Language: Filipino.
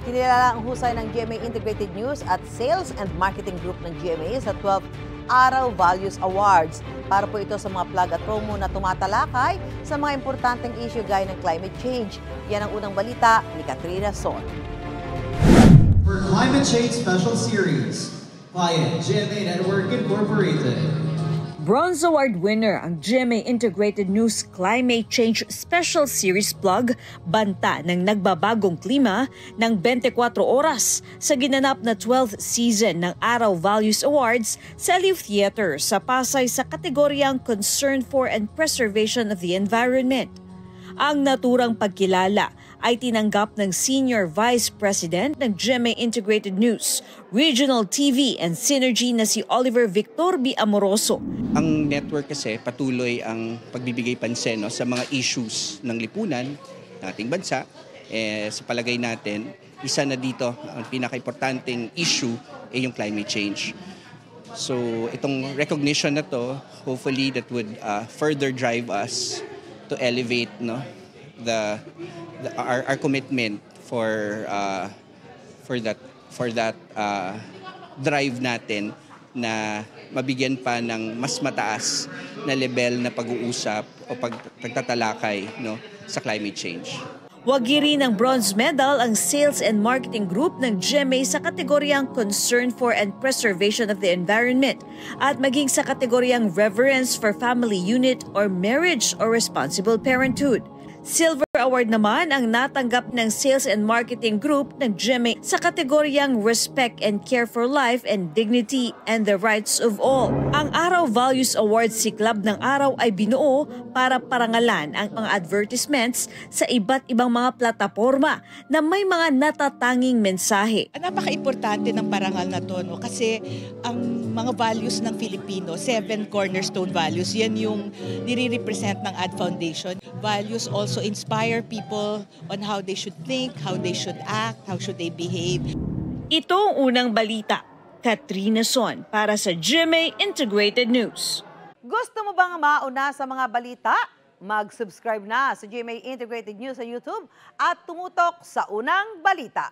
Kinilala ang husay ng GMA Integrated News at Sales and Marketing Group ng GMA sa 12th Araw Values Awards. Para po ito sa mga plug at promo na tumatalakay sa mga importanteng issue gaya ng climate change. Yan ang unang balita ni Katrina Son. For Climate Change Special Series via GMA Network Incorporated. Bronze Award winner ang GMA Integrated News Climate Change Special Series Plug, banta ng nagbabagong klima ng 24 oras sa ginanap na 12th season ng Araw Values Awards sa Aliw Theater sa Pasay sa kategoryang Concern for and Preservation of the Environment. Ang naturang pagkilala ay tinanggap ng Senior Vice President ng GMA Integrated News, Regional TV and Synergy na si Oliver Victor B. Amoroso. Ang network kasi patuloy ang pagbibigay pansin sa mga issues ng lipunan ng ating bansa. Sa palagay natin, isa na dito ang pinaka-importanting issue ay yung climate change. So itong recognition na to, hopefully that would further drive us to elevate our commitment for that drive natin na mabigyan pa ng mas mataas na level na pag-uusap o pagtatalakay sa climate change. Wagi rin ng bronze medal ang Sales and Marketing Group ng GMA sa kategoryang Concern for and Preservation of the Environment at maging sa kategoryang Reverence for Family Unit or Marriage or Responsible Parenthood. Silver Award naman ang natanggap ng Sales and Marketing Group ng GMA sa kategoryang Respect and Care for Life and Dignity and the Rights of All. Ang Araw Values Awards Siklab ng Araw ay binuo para parangalan ang mga advertisements sa iba't ibang mga plataporma na may mga natatanging mensahe. Napaka-importante ng parangal na to kasi ang mga values ng Filipino, 7 cornerstone values, yan yung nire-represent ng Ad Foundation. Values also inspire people on how they should think, how they should act, how should they behave. Ito ang unang balita. Katrina Son para sa GMA Integrated News. Gusto mo bang mauna sa mga balita? Mag-subscribe na sa GMA Integrated News sa YouTube at tumutok sa unang balita.